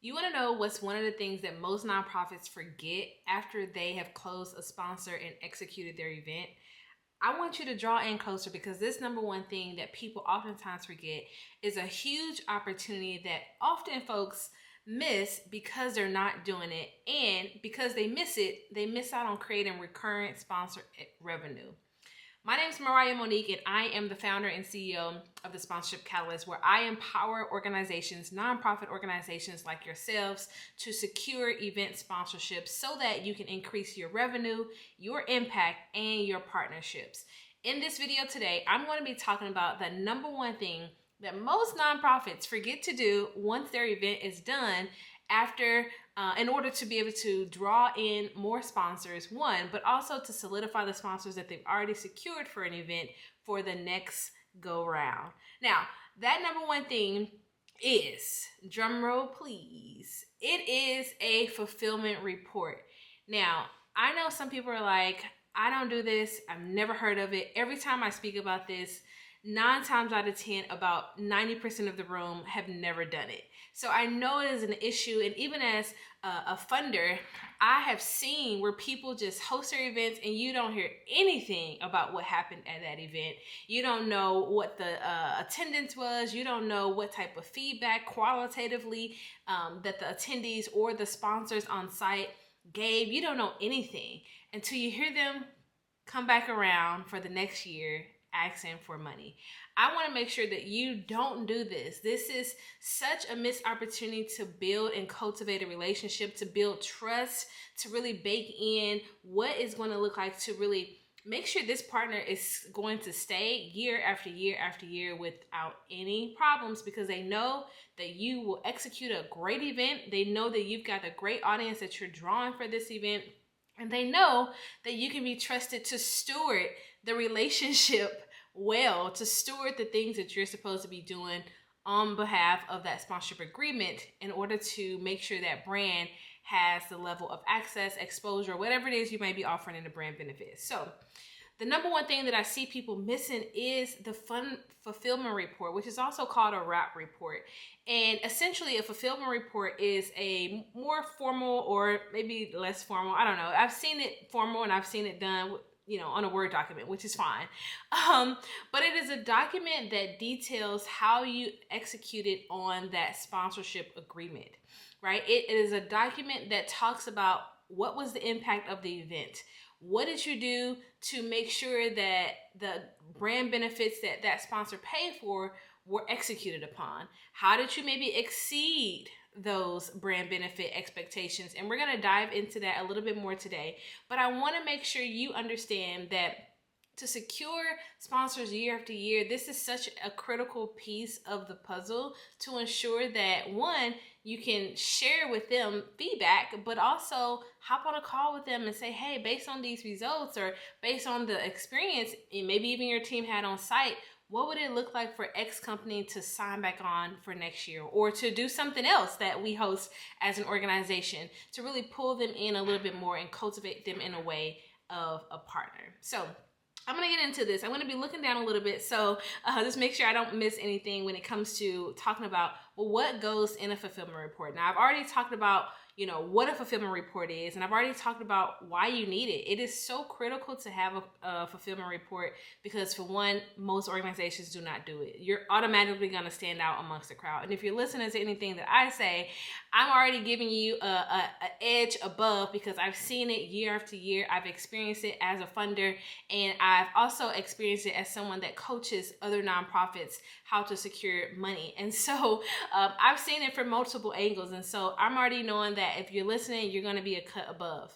You want to know what's one of the things that most nonprofits forget after they have closed a sponsor and executed their event? I want you to draw in closer because this number one thing that people oftentimes forget is a huge opportunity that often folks miss because they're not doing it. And because they miss it, they miss out on creating recurrent sponsor revenue. My name is Mariah Monique, and I am the founder and CEO of the Sponsorship Catalyst, where I empower organizations, nonprofit organizations like yourselves, to secure event sponsorships so that you can increase your revenue, your impact, and your partnerships. In this video today, I'm going to be talking about the number one thing that most nonprofits forget to do once their event is done after in order to be able to draw in more sponsors, one, but also to solidify the sponsors that they've already secured for an event for the next go round. Now, that number one thing is, drumroll please, it is a fulfillment report. Now, I know some people are like, I don't do this, I've never heard of it. Every time I speak about this, 9 times out of 10, about 90% of the room have never done it. So I know it is an issue, and even as a funder, I have seen where people just host their events and you don't hear anything about what happened at that event. You don't know what the attendance was. You don't know what type of feedback qualitatively that the attendees or the sponsors on site gave. You don't know anything until you hear them come back around for the next year asking for money. I want to make sure that you don't do this. This is such a missed opportunity to build and cultivate a relationship, to build trust, to really bake in what it's going to look like to really make sure this partner is going to stay year after year after year without any problems, because they know that you will execute a great event. They know that you've got a great audience that you're drawing for this event. And they know that you can be trusted to steward the relationship well, to steward the things that you're supposed to be doing on behalf of that sponsorship agreement in order to make sure that brand has the level of access, exposure, whatever it is you may be offering in the brand benefits. So the number one thing that I see people missing is the fulfillment report, which is also called a wrap report. And essentially a fulfillment report is a more formal or maybe less formal, I don't know. I've seen it formal and I've seen it done on a Word document, which is fine. But it is a document that details how you executed on that sponsorship agreement, right? It is a document that talks about what was the impact of the event. What did you do to make sure that the brand benefits that that sponsor paid for were executed upon? How did you maybe exceed those brand benefit expectations? And we're going to dive into that a little bit more today. But I want to make sure you understand that to secure sponsors year after year, this is such a critical piece of the puzzle to ensure that, one, you can share with them feedback, but also hop on a call with them and say, hey, based on these results or based on the experience, and maybe even your team had on site, what would it look like for X company to sign back on for next year, or to do something else that we host as an organization to really pull them in a little bit more and cultivate them in a way of a partner. So I'm going to get into this. I'm going to be looking down a little bit, so just make sure I don't miss anything when it comes to talking about, well, what goes in a fulfillment report. Now, I've already talked about what a fulfillment report is, and I've already talked about why you need it. It is so critical to have a fulfillment report because, for one, most organizations do not do it. You're automatically going to stand out amongst the crowd. And if you're listening to anything that I say, I'm already giving you a edge above because I've seen it year after year. I've experienced it as a funder, and I've also experienced it as someone that coaches other nonprofits how to secure money. And so I've seen it from multiple angles. And so I'm already knowing that if you're listening, you're going to be a cut above.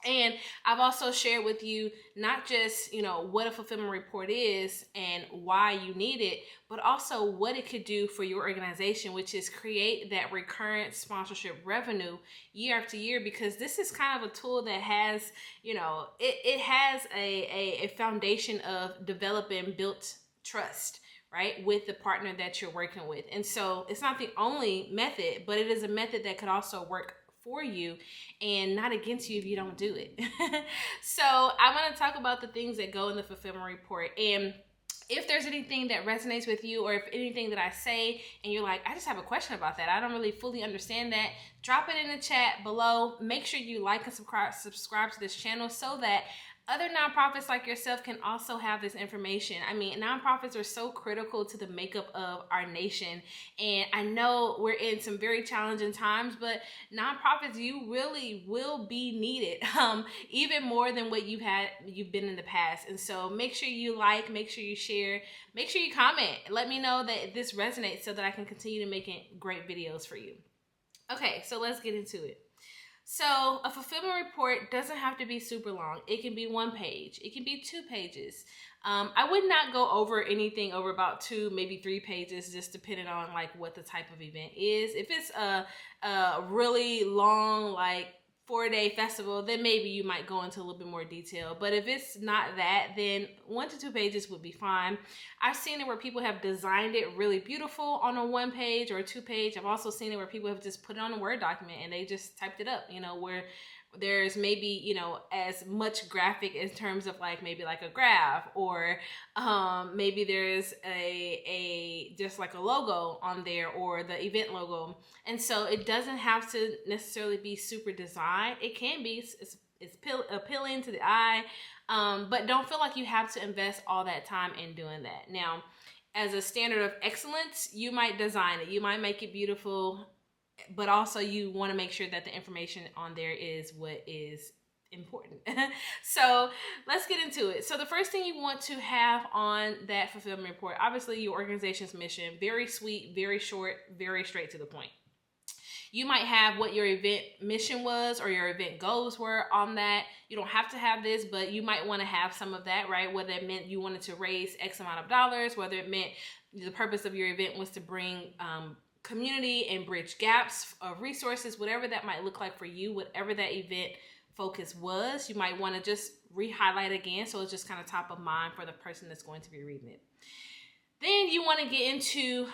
And I've also shared with you not just, what a fulfillment report is and why you need it, but also what it could do for your organization, which is create that recurrent sponsorship revenue year after year, because this is kind of a tool that has, it has a foundation of developing built trust, right, with the partner that you're working with. And so it's not the only method, but it is a method that could also work for you and not against you if you don't do it. So I want to talk about the things that go in the fulfillment report. And if there's anything that resonates with you, or if anything that I say and you're like, I just have a question about that, I don't really fully understand that, drop it in the chat below. Make sure you like and subscribe to this channel so that other nonprofits like yourself can also have this information. I mean, nonprofits are so critical to the makeup of our nation. And I know we're in some very challenging times, but nonprofits, you really will be needed, even more than what you've been in the past. And so make sure you like, make sure you share, make sure you comment. Let me know that this resonates so that I can continue to make great videos for you. Okay, so let's get into it. So a fulfillment report doesn't have to be super long. It can be 1 page. It can be 2 pages. I would not go over anything over about 2, maybe 3 pages, just depending on like what the type of event is. If it's a really long, like 4-day festival, then maybe you might go into a little bit more detail. But if it's not that, then 1 to 2 pages would be fine. I've seen it where people have designed it really beautiful on a 1 page or a 2 page. I've also seen it where people have just put it on a Word document and they just typed it up, you know, where there's maybe, you know, as much graphic in terms of like maybe like a graph, or maybe there's a just like a logo on there, or the event logo. And so it doesn't have to necessarily be super designed. It can be, it's appealing to the eye, but don't feel like you have to invest all that time in doing that. Now, as a standard of excellence, you might design it, you might make it beautiful, but also you want to make sure that the information on there is what is important. So let's get into it. So the first thing you want to have on that fulfillment report, obviously your organization's mission. Very sweet, very short, very straight to the point. You might have what your event mission was or your event goals were on that. You don't have to have this, but you might want to have some of that, right? Whether it meant you wanted to raise X amount of dollars, whether it meant the purpose of your event was to bring community and bridge gaps of resources, whatever that might look like for you, whatever that event focus was, you might want to just re-highlight again so it's just kind of top of mind for the person that's going to be reading it. Then you want to get into,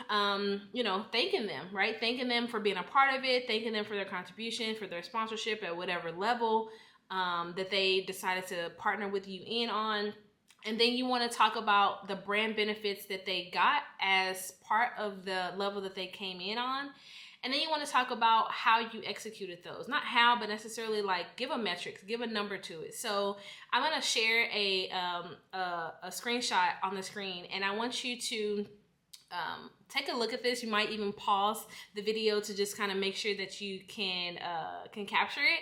you know, thanking them, right? Thanking them for being a part of it, thanking them for their contribution, for their sponsorship at whatever level that they decided to partner with you in on. And then you want to talk about the brand benefits that they got as part of the level that they came in on. And then you want to talk about how you executed those. Not how, but necessarily like give a metrics, give a number to it. So I'm going to share a screenshot on the screen, and I want you to take a look at this. You might even pause the video to just kind of make sure that you can capture it.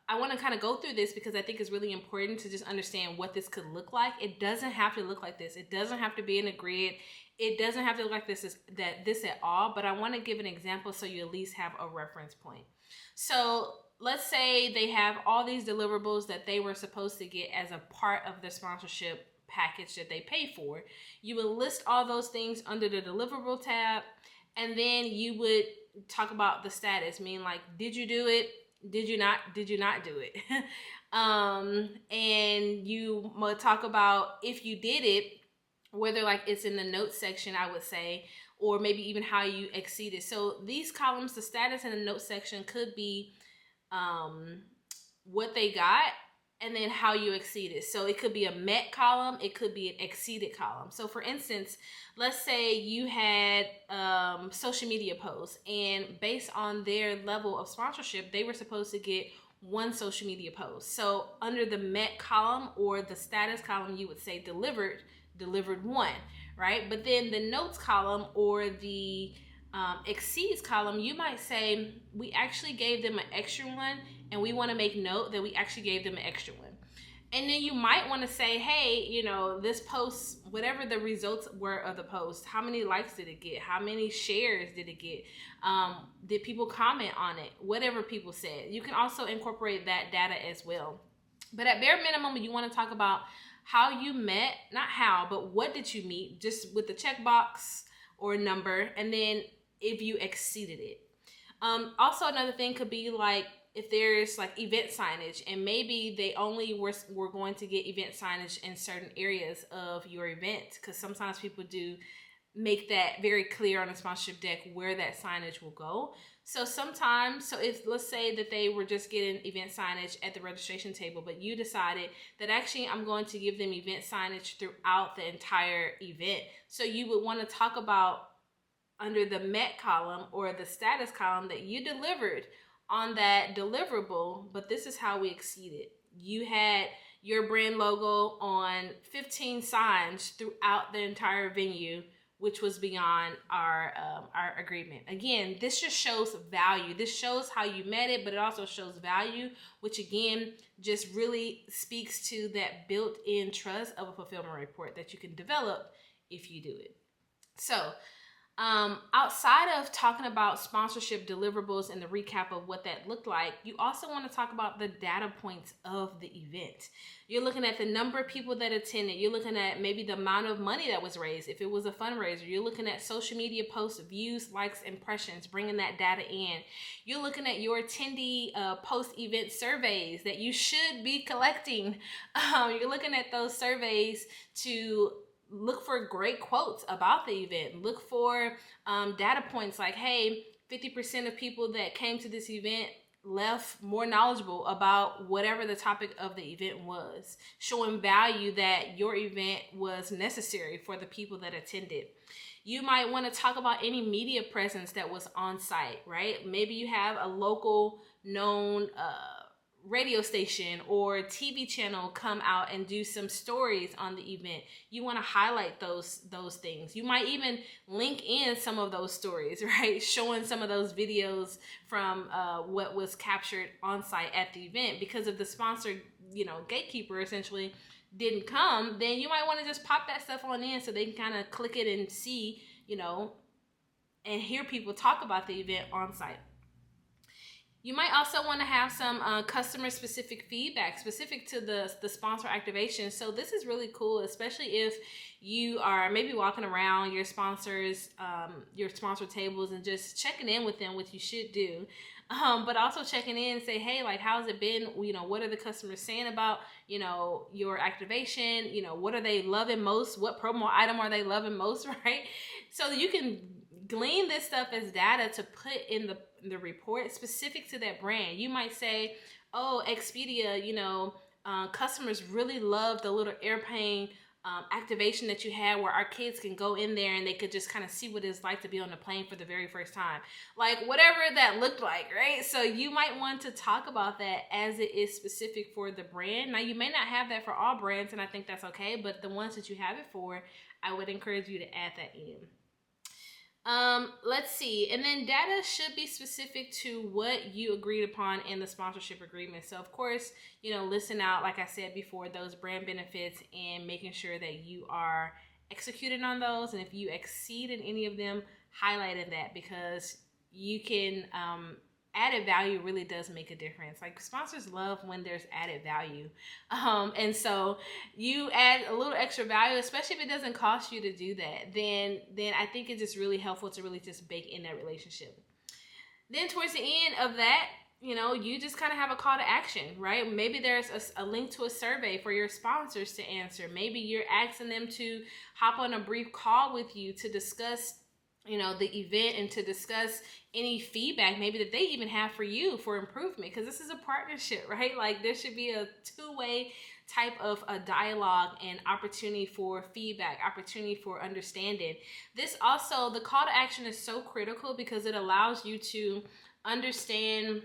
I want to kind of go through this because I think it's really important to just understand what this could look like. It doesn't have to look like this. It doesn't have to be in a grid. It doesn't have to look like this at all, but I want to give an example so you at least have a reference point. So let's say they have all these deliverables that they were supposed to get as a part of the sponsorship package that they pay for. You would list all those things under the deliverable tab, and then you would talk about the status, meaning like, did you do it? Did you not do it? And you might talk about if you did it, whether like it's in the notes section, I would say, or maybe even how you exceeded. So these columns, the status and the notes section, could be what they got and then how you exceeded. So it could be a met column, it could be an exceeded column. So for instance, let's say you had social media posts, and based on their level of sponsorship, they were supposed to get 1 social media post. So under the met column or the status column, you would say delivered 1, right? But then the notes column or the exceeds column, you might say we actually gave them an extra 1, and we want to make note that we actually gave them an extra 1. And then you might want to say, hey, you know, this post, whatever the results were of the post, how many likes did it get? How many shares did it get? Did people comment on it? Whatever people said. You can also incorporate that data as well. But at bare minimum, you want to talk about how you met, not how, but what did you meet, just with the checkbox or a number, and then if you exceeded it. Also, another thing could be like if there's like event signage, and maybe they only were going to get event signage in certain areas of your event, because sometimes people do make that very clear on the sponsorship deck where that signage will go. So sometimes, so if let's say that they were just getting event signage at the registration table, but you decided that actually I'm going to give them event signage throughout the entire event. So you would want to talk about under the met column or the status column that you delivered on that deliverable, but this is how we exceeded. You had your brand logo on 15 signs throughout the entire venue, which was beyond our agreement. Again, this just shows value. This shows how you met it, but it also shows value, which again just really speaks to that built-in trust of a fulfillment report that you can develop if you do it. So outside of talking about sponsorship deliverables and the recap of what that looked like, you also want to talk about the data points of the event. You're looking at the number of people that attended. You're looking at maybe the amount of money that was raised if it was a fundraiser. You're looking at social media posts, views, likes, impressions, bringing that data in. You're looking at your attendee post-event surveys that you should be collecting. You're looking at those surveys to look for great quotes about the event. Look for data points like, hey, 50% of people that came to this event left more knowledgeable about whatever the topic of the event was, showing value that your event was necessary for the people that attended. You might want to talk about any media presence that was on site, right? Maybe you have a local known radio station or TV channel come out and do some stories on the event. You want to highlight those things. You might even link in some of those stories, right? Showing some of those videos from what was captured on site at the event. Because if the sponsor, gatekeeper essentially didn't come, then you might want to just pop that stuff on in so they can kind of click it and see, and hear people talk about the event on site. You might also want to have some customer-specific feedback specific to the sponsor activation. So this is really cool, especially if you are maybe walking around your sponsors, your sponsor tables, and just checking in with them, which you should do. But also checking in and say, hey, like, how's it been? What are the customers saying about, your activation? What are they loving most? What promo item are they loving most, right? So you can glean this stuff as data to put in the report specific to that brand. You might say, oh, Expedia, customers really love the little airplane activation that you had where our kids can go in there and they could just kind of see what it's like to be on the plane for the very first time. Like whatever that looked like, right? So you might want to talk about that as it is specific for the brand. Now you may not have that for all brands, and I think that's okay, but the ones that you have it for, I would encourage you to add that in. Let's see. And then data should be specific to what you agreed upon in the sponsorship agreement. So of course, listen out, like I said before, those brand benefits and making sure that you are executing on those. And if you exceed in any of them, highlighting that, because you can, added value really does make a difference. Like sponsors love when there's added value. And so you add a little extra value, especially if it doesn't cost you to do that, then I think it's just really helpful to really just bake in that relationship. Then towards the end of that, you just kind of have a call to action, right? Maybe there's a link to a survey for your sponsors to answer. Maybe you're asking them to hop on a brief call with you to discuss the event and to discuss any feedback maybe that they even have for you for improvement, because this is a partnership, right? Like there should be a two-way type of a dialogue and opportunity for feedback, opportunity for understanding. This also, the call to action is so critical because it allows you to understand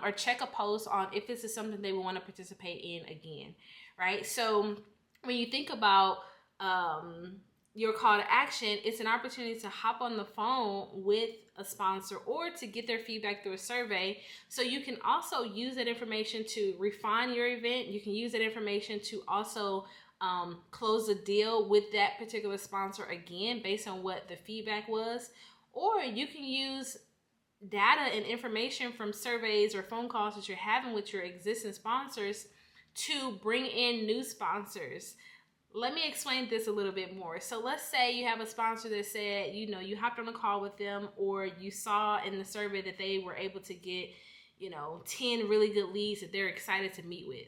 or check a post on if this is something they will want to participate in again, right? So when you think about your call to action, it's an opportunity to hop on the phone with a sponsor or to get their feedback through a survey. So you can also use that information to refine your event. You can use that information to also close a deal with that particular sponsor again, based on what the feedback was. Or you can use data and information from surveys or phone calls that you're having with your existing sponsors to bring in new sponsors. Let me explain this a little bit more. So let's say you have a sponsor that said, you hopped on a call with them, or you saw in the survey that they were able to get, 10 really good leads that they're excited to meet with.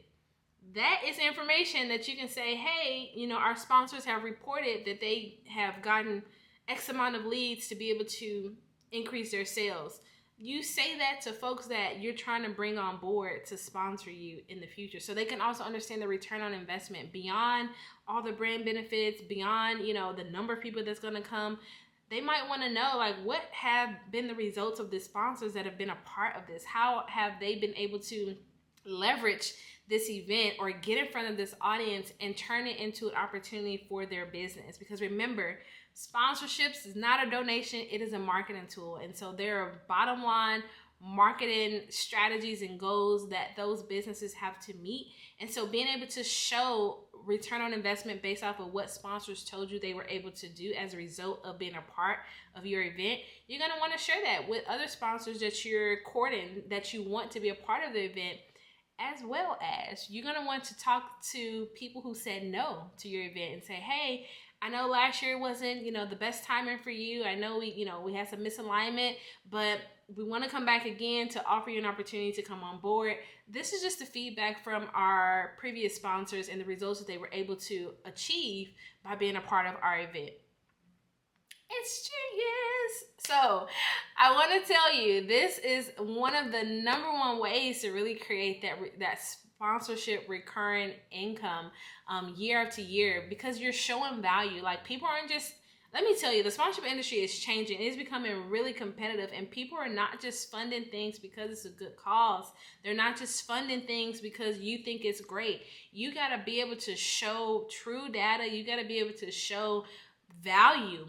That is information that you can say, hey, our sponsors have reported that they have gotten X amount of leads to be able to increase their sales. You say that to folks that you're trying to bring on board to sponsor you in the future, so they can also understand the return on investment beyond all the brand benefits, beyond, the number of people that's going to come. They might want to know, like, what have been the results of the sponsors that have been a part of this? How have they been able to leverage this event or get in front of this audience and turn it into an opportunity for their business? Because remember, sponsorships is not a donation, it is a marketing tool. And so there are bottom line marketing strategies and goals that those businesses have to meet. And so being able to show return on investment based off of what sponsors told you they were able to do as a result of being a part of your event, you're going to want to share that with other sponsors that you're courting, that you want to be a part of the event, as well as you're going to want to talk to people who said no to your event and say, hey, I know last year wasn't, the best timing for you. I know we had some misalignment, but we want to come back again to offer you an opportunity to come on board. This is just the feedback from our previous sponsors and the results that they were able to achieve by being a part of our event. It's genius. So I want to tell you, this is one of the number one ways to really create that sponsorship recurring income year after year, because you're showing value. Like, people aren't just, let me tell you, the sponsorship industry is changing. It's becoming really competitive, and people are not just funding things because it's a good cause. They're not just funding things because you think it's great. You got to be able to show true data. You got to be able to show value.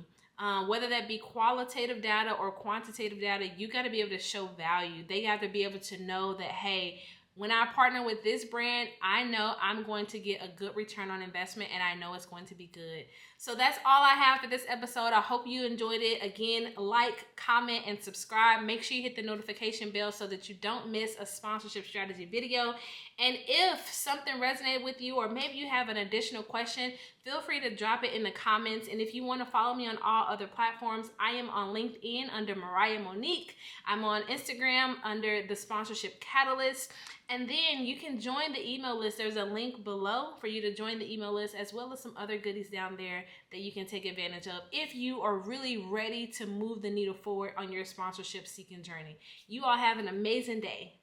Whether that be qualitative data or quantitative data, you got to be able to show value. They got to be able to know that, hey, when I partner with this brand, I know I'm going to get a good return on investment, and I know it's going to be good. So that's all I have for this episode. I hope you enjoyed it. Again, like, comment, and subscribe. Make sure you hit the notification bell so that you don't miss a sponsorship strategy video. And if something resonated with you, or maybe you have an additional question, feel free to drop it in the comments. And if you want to follow me on all other platforms, I am on LinkedIn under Mariah Monique. I'm on Instagram under The Sponsorship Catalyst. And then you can join the email list. There's a link below for you to join the email list, as well as some other goodies down there that you can take advantage of if you are really ready to move the needle forward on your sponsorship seeking journey. You all have an amazing day.